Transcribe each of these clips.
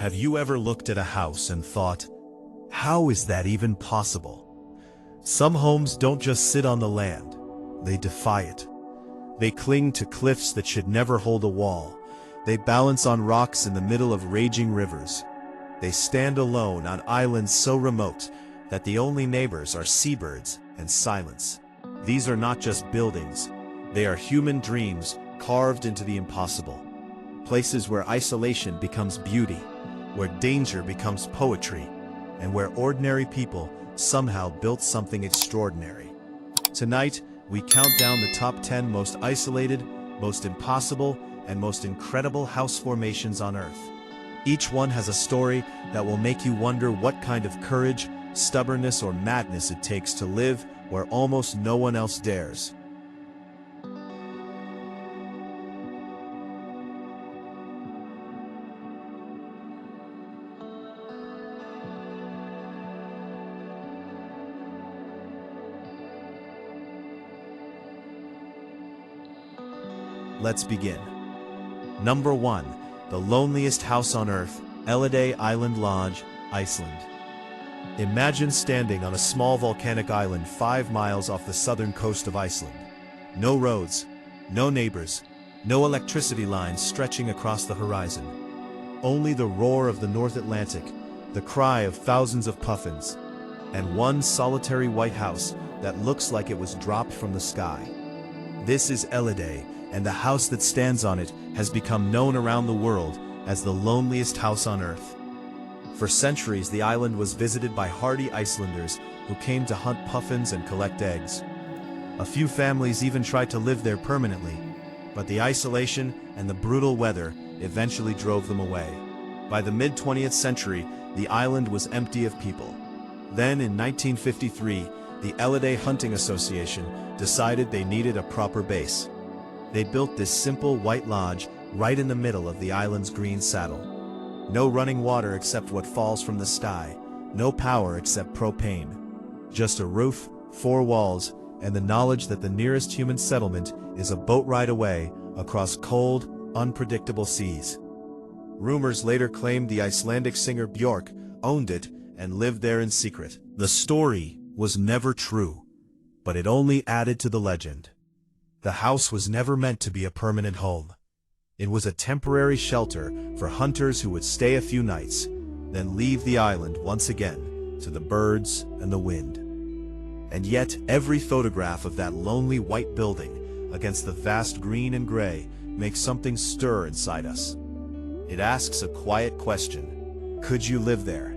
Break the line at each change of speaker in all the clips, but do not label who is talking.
Have you ever looked at a house and thought, how is that even possible? Some homes don't just sit on the land, they defy it. They cling to cliffs that should never hold a wall. They balance on rocks in the middle of raging rivers. They stand alone on islands so remote that the only neighbors are seabirds and silence. These are not just buildings, they are human dreams carved into the impossible. Places where isolation becomes beauty, where danger becomes poetry, and where ordinary people somehow built something extraordinary. Tonight, we count down the top 10 most isolated, most impossible, and most incredible house formations on Earth. Each one has a story that will make you wonder what kind of courage, stubbornness, or madness it takes to live where almost no one else dares. Let's begin. Number 1. The loneliest house on Earth, Elliðaey Island Lodge, Iceland. Imagine standing on a small volcanic island 5 miles off the southern coast of Iceland. No roads, no neighbors, no electricity lines stretching across the horizon. Only the roar of the North Atlantic, the cry of thousands of puffins, and one solitary white house that looks like it was dropped from the sky. This is Elliðaey, and the house that stands on it has become known around the world as the loneliest house on Earth. For centuries, the island was visited by hardy Icelanders who came to hunt puffins and collect eggs. A few families even tried to live there permanently, but the isolation and the brutal weather eventually drove them away. By the mid-20th century, the island was empty of people. Then, in 1953, the Elliðaey Hunting Association decided they needed a proper base. They built this simple white lodge right in the middle of the island's green saddle. No running water except what falls from the sky, no power except propane. Just a roof, 4 walls, and the knowledge that the nearest human settlement is a boat ride away across cold, unpredictable seas. Rumors later claimed the Icelandic singer Björk owned it and lived there in secret. The story was never true, but it only added to the legend. The house was never meant to be a permanent home. It was a temporary shelter for hunters who would stay a few nights, then leave the island once again to the birds and the wind. And yet, every photograph of that lonely white building against the vast green and gray makes something stir inside us. It asks a quiet question. Could you live there?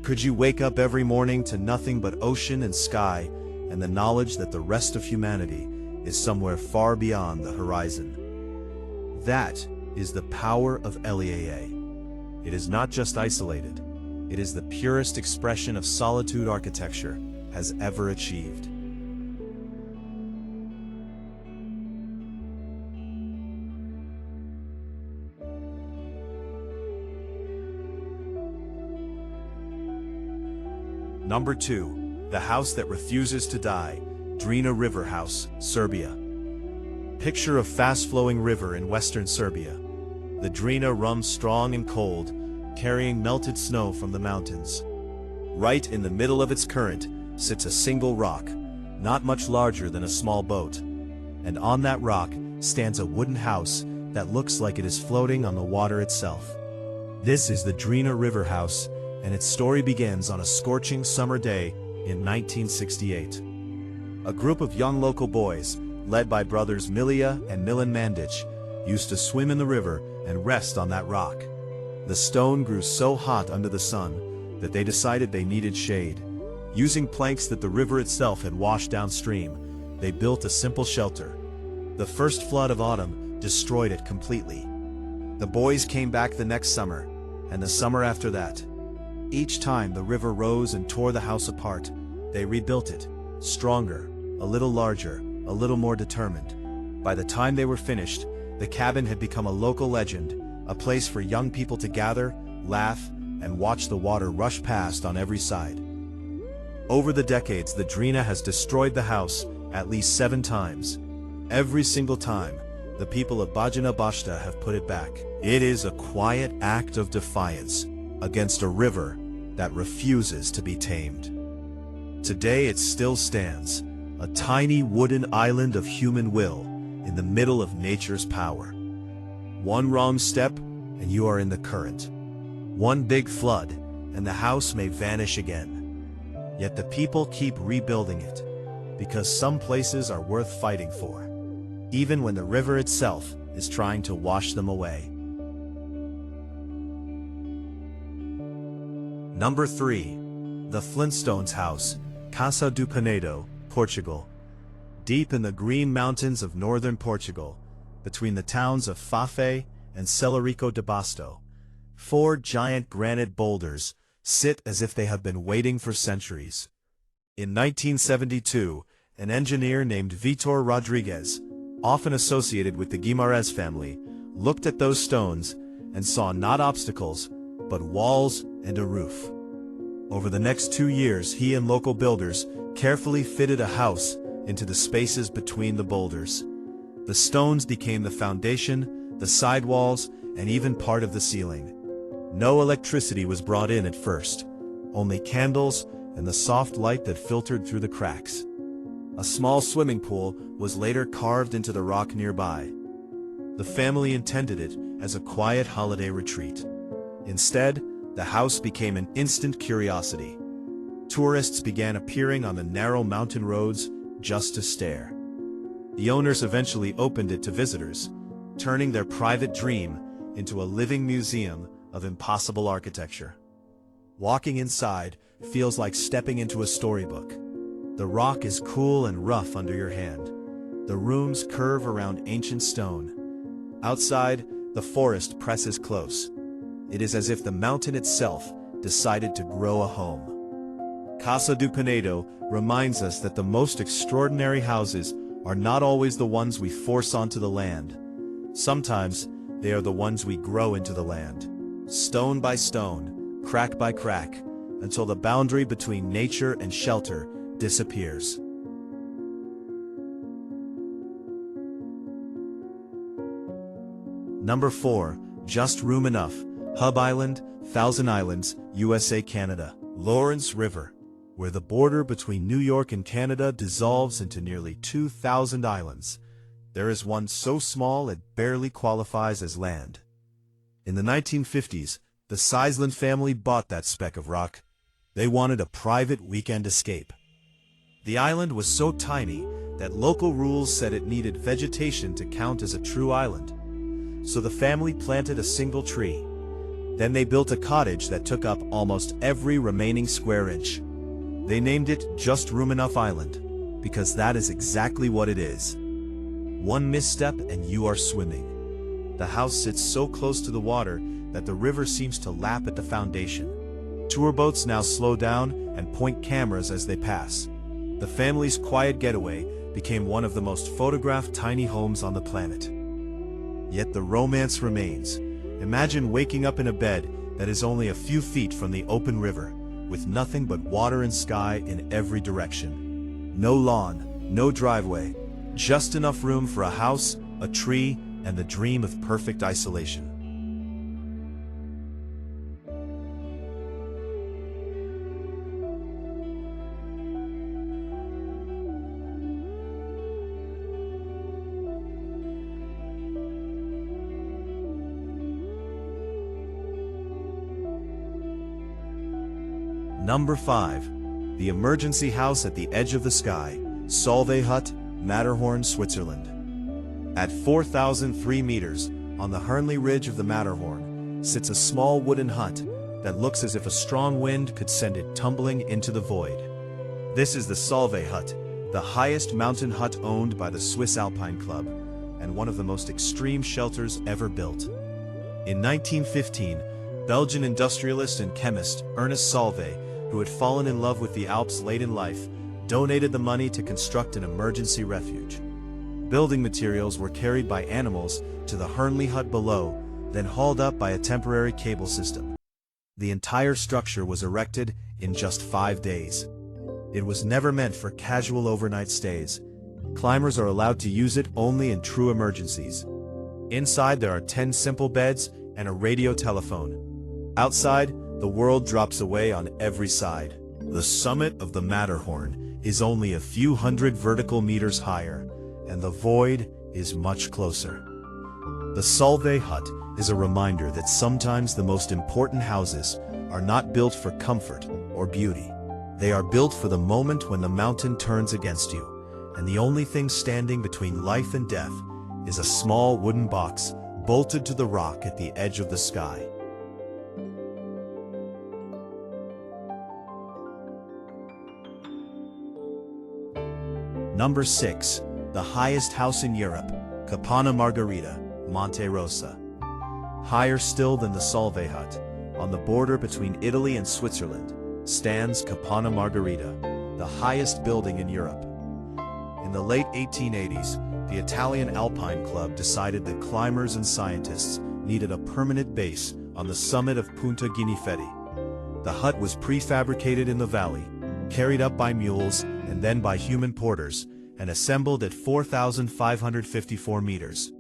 Could you wake up every morning to nothing but ocean and sky and the knowledge that the rest of humanity is somewhere far beyond the horizon? That is the power of Elliðaey. It is not just isolated, it is the purest expression of solitude architecture has ever achieved. Number 2. The house that refuses to die, Dina Riverhouse, Serbia. Picture a fast-flowing river in western Serbia. The Drina runs strong and cold, carrying melted snow from the mountains. Right in the middle of its current sits a single rock, not much larger than a small boat. And on that rock stands a wooden house that looks like it is floating on the water itself. This is the Dina Riverhouse, and its story begins on a scorching summer day in 1968. A group of young local boys, led by brothers Milija and Milan Mandic, used to swim in the river and rest on that rock. The stone grew so hot under the sun that they decided they needed shade. Using planks that the river itself had washed downstream, they built a simple shelter. The first flood of autumn destroyed it completely. The boys came back the next summer, and the summer after that. Each time the river rose and tore the house apart, they rebuilt it, stronger, a little larger, a little more determined. By the time they were finished, the cabin had become a local legend, a place for young people to gather, laugh, and watch the water rush past on every side. Over the decades, the Drina has destroyed the house at least 7 times. Every single time, the people of Bajana Bashta have put it back. It is a quiet act of defiance, against a river that refuses to be tamed. Today it still stands, a tiny wooden island of human will in the middle of nature's power. One wrong step and you are in the current. One big flood and the house may vanish again. Yet the people keep rebuilding it, because some places are worth fighting for, even when the river itself is trying to wash them away. Number 3. The Flintstones house, Casa do Penedo, Portugal. Deep in the green mountains of northern Portugal, between the towns of Fafe and Celarico de Basto, 4 giant granite boulders sit as if they have been waiting for centuries. In 1972, an engineer named Vitor Rodrigues, often associated with the Guimarães family, looked at those stones and saw not obstacles, but walls and a roof. Over the next 2 years, he and local builders carefully fitted a house into the spaces between the boulders. The stones became the foundation, the sidewalls, and even part of the ceiling. No electricity was brought in at first, only candles and the soft light that filtered through the cracks. A small swimming pool was later carved into the rock nearby. The family intended it as a quiet holiday retreat. Instead, the house became an instant curiosity. Tourists began appearing on the narrow mountain roads just to stare. The owners eventually opened it to visitors, turning their private dream into a living museum of impossible architecture. Walking inside feels like stepping into a storybook. The rock is cool and rough under your hand. The rooms curve around ancient stone. Outside, the forest presses close. It is as if the mountain itself decided to grow a home. Casa do Penedo reminds us that the most extraordinary houses are not always the ones we force onto the land. Sometimes they are the ones we grow into the land, stone by stone, crack by crack, until the boundary between nature and shelter disappears. Number 4. Just Room Enough, Hub Island, Thousand Islands, USA, Canada. Lawrence River, where the border between New York and Canada dissolves into nearly 2,000 islands. There is one so small it barely qualifies as land. In the 1950s, the Iceland family bought that speck of rock. They wanted a private weekend escape. The island was so tiny that local rules said it needed vegetation to count as a true island. So the family planted a single tree. Then they built a cottage that took up almost every remaining square inch. They named it Just Room Enough Island, because that is exactly what it is. One misstep and you are swimming. The house sits so close to the water that the river seems to lap at the foundation. Tour boats now slow down and point cameras as they pass. The family's quiet getaway became one of the most photographed tiny homes on the planet. Yet the romance remains. Imagine waking up in a bed that is only a few feet from the open river, with nothing but water and sky in every direction. No lawn, no driveway, just enough room for a house, a tree, and the dream of perfect isolation. Number 5. The Emergency House at the Edge of the Sky, Solvay Hut, Matterhorn, Switzerland. At 4,003 meters, on the Hernley Ridge of the Matterhorn, sits a small wooden hut that looks as if a strong wind could send it tumbling into the void. This is the Solvay Hut, the highest mountain hut owned by the Swiss Alpine Club, and one of the most extreme shelters ever built. In 1915, Belgian industrialist and chemist Ernest Solvay, who had fallen in love with the Alps late in life, donated the money to construct an emergency refuge. Building materials were carried by animals to the Hernley hut below, then hauled up by a temporary cable system. The entire structure was erected in just 5 days. It was never meant for casual overnight stays. Climbers are allowed to use it only in true emergencies. Inside there are 10 simple beds and a radio telephone. Outside, the world drops away on every side. The summit of the Matterhorn is only a few hundred vertical meters higher, and the void is much closer. The Solvay Hut is a reminder that sometimes the most important houses are not built for comfort or beauty. They are built for the moment when the mountain turns against you, and the only thing standing between life and death is a small wooden box bolted to the rock at the edge of the sky. Number 6. The highest house in Europe, Capanna Margarita, Monte Rosa. Higher still than the Solvay Hut, on the border between Italy and Switzerland, stands Capanna Margarita, the highest building in Europe. In the late 1880s, the Italian Alpine Club decided that climbers and scientists needed a permanent base on the summit of Punta Ginifetti. The hut was prefabricated in the valley, carried up by mules and then by human porters, and assembled at 4,554 meters.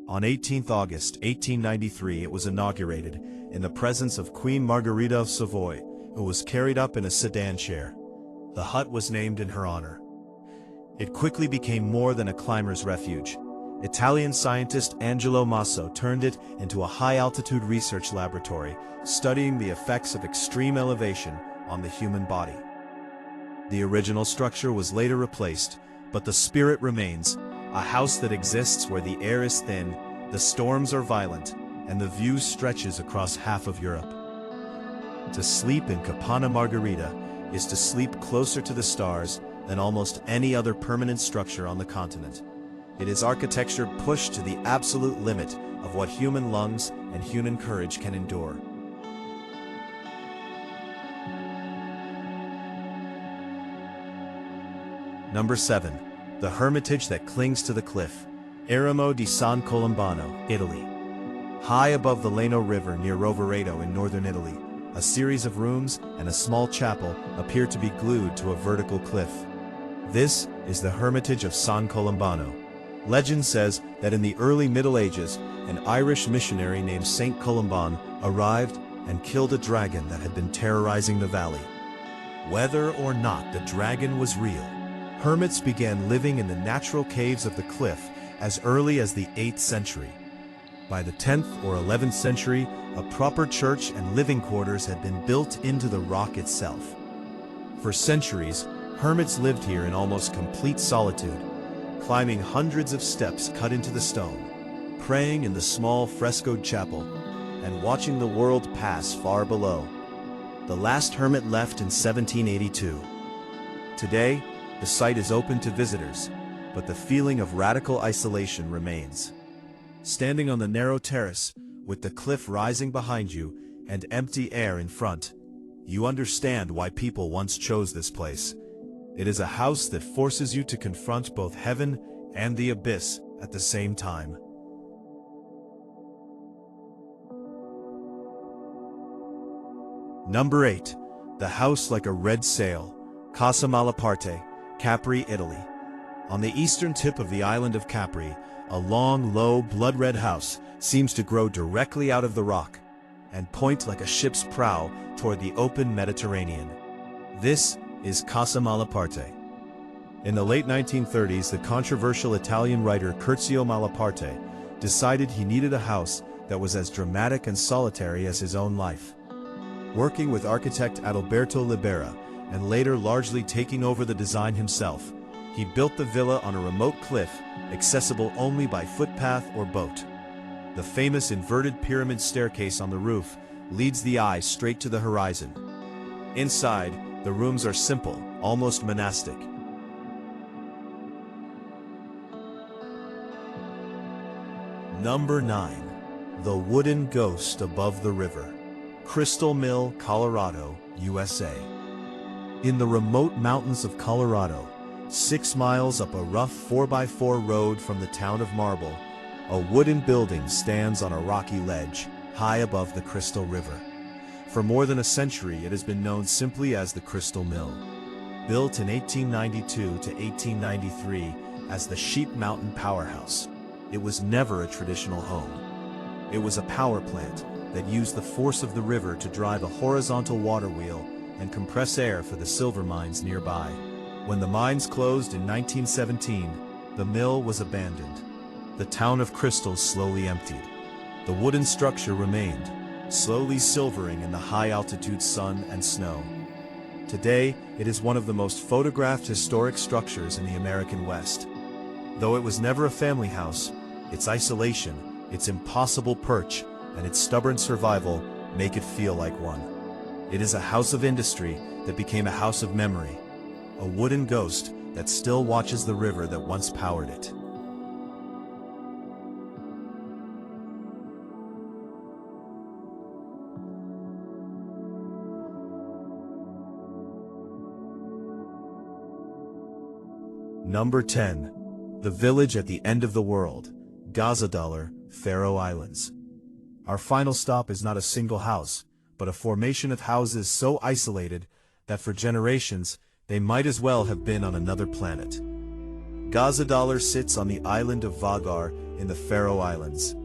On 18 August 1893 it was inaugurated in the presence of Queen Margherita of Savoy, who was carried up in a sedan chair. The hut was named in her honor. It quickly became more than a climber's refuge. Italian scientist Angelo Masso turned it into a high-altitude research laboratory, studying the effects of extreme elevation on the human body. The original structure was later replaced, but the spirit remains, a house that exists where the air is thin, the storms are violent, and the view stretches across half of Europe. To sleep in Capanna Margarita is to sleep closer to the stars than almost any other permanent structure on the continent. It is architecture pushed to the absolute limit of what human lungs and human courage can endure. Number 7. The Hermitage that clings to the cliff, Eremo di San Colombano, Italy. High above the Leno River near Rovereto in northern Italy, a series of rooms and a small chapel appear to be glued to a vertical cliff. This is the Hermitage of San Colombano. Legend says that in the early Middle Ages, an Irish missionary named Saint Columban arrived and killed a dragon that had been terrorizing the valley. Whether or not the dragon was real, hermits began living in the natural caves of the cliff as early as the 8th century. By the 10th or 11th century, a proper church and living quarters had been built into the rock itself. For centuries, hermits lived here in almost complete solitude, climbing hundreds of steps cut into the stone, praying in the small frescoed chapel, and watching the world pass far below. The last hermit left in 1782. Today, the site is open to visitors, but the feeling of radical isolation remains. Standing on the narrow terrace, with the cliff rising behind you and empty air in front, you understand why people once chose this place. It is a house that forces you to confront both heaven and the abyss at the same time. Number 8. The house like a red sail, Casa Malaparte, Capri, Italy. On the eastern tip of the island of Capri, a long, low, blood-red house seems to grow directly out of the rock and point like a ship's prow toward the open Mediterranean. This is Casa Malaparte. In the late 1930s, the controversial Italian writer Curzio Malaparte decided he needed a house that was as dramatic and solitary as his own life. Working with architect Adalberto Libera, and later largely taking over the design himself, he built the villa on a remote cliff, accessible only by footpath or boat. The famous inverted pyramid staircase on the roof leads the eye straight to the horizon. Inside, the rooms are simple, almost monastic. Number 9. The Wooden Ghost Above the River, Crystal Mill, Colorado, USA. In the remote mountains of Colorado, 6 miles up a rough 4x4 road from the town of Marble, a wooden building stands on a rocky ledge, high above the Crystal River. For more than a century, it has been known simply as the Crystal Mill. Built in 1892 to 1893 as the Sheep Mountain Powerhouse, it was never a traditional home. It was a power plant, that used the force of the river to drive a horizontal water wheel and compress air for the silver mines nearby. When the mines closed in 1917, the mill was abandoned. The town of crystals slowly emptied. The wooden structure remained, slowly silvering in the high-altitude sun and snow. Today, it is one of the most photographed historic structures in the American West. Though it was never a family house, its isolation, its impossible perch, and its stubborn survival make it feel like one. It is a house of industry that became a house of memory, a wooden ghost that still watches the river that once powered it. Number 10. The village at the end of the world, Gásadalur, Faroe Islands. Our final stop is not a single house, but a formation of houses so isolated that for generations they might as well have been on another planet. Gásadalur sits on the island of Vágar in the Faroe Islands.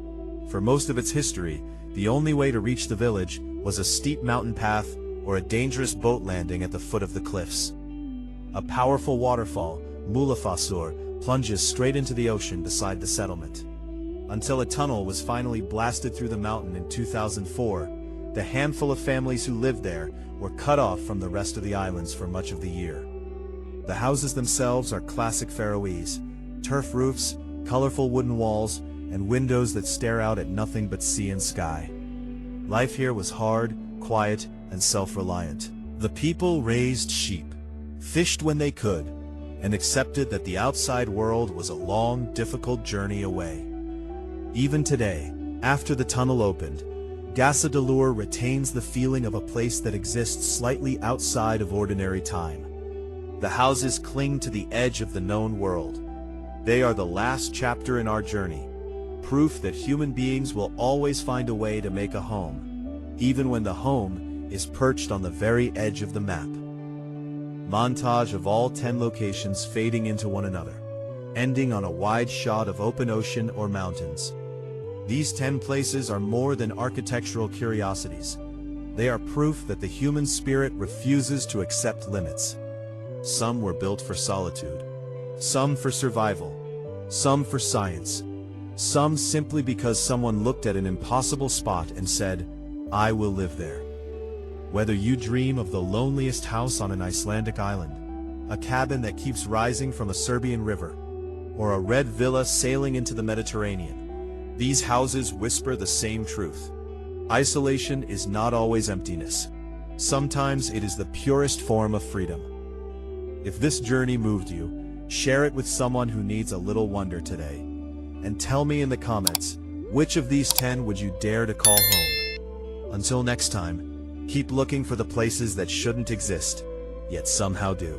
For most of its history, the only way to reach the village was a steep mountain path or a dangerous boat landing at the foot of the cliffs. A powerful waterfall, Múlafossur, plunges straight into the ocean beside the settlement. Until a tunnel was finally blasted through the mountain in 2004, the handful of families who lived there were cut off from the rest of the islands for much of the year. The houses themselves are classic Faroese, turf roofs, colorful wooden walls, and windows that stare out at nothing but sea and sky. Life here was hard, quiet, and self-reliant. The people raised sheep, fished when they could, and accepted that the outside world was a long, difficult journey away. Even today, after the tunnel opened, Gasadalur retains the feeling of a place that exists slightly outside of ordinary time. The houses cling to the edge of the known world. They are the last chapter in our journey, proof that human beings will always find a way to make a home, even when the home is perched on the very edge of the map. Montage of all 10 locations fading into one another, ending on a wide shot of open ocean or mountains. These 10 places are more than architectural curiosities. They are proof that the human spirit refuses to accept limits. Some were built for solitude, some for survival, some for science, some simply because someone looked at an impossible spot and said, "I will live there." Whether you dream of the loneliest house on an Icelandic island, a cabin that keeps rising from a Serbian river, or a red villa sailing into the Mediterranean, these houses whisper the same truth. Isolation is not always emptiness. Sometimes it is the purest form of freedom. If this journey moved you, share it with someone who needs a little wonder today. And tell me in the comments, which of these 10 would you dare to call home? Until next time, keep looking for the places that shouldn't exist, yet somehow do.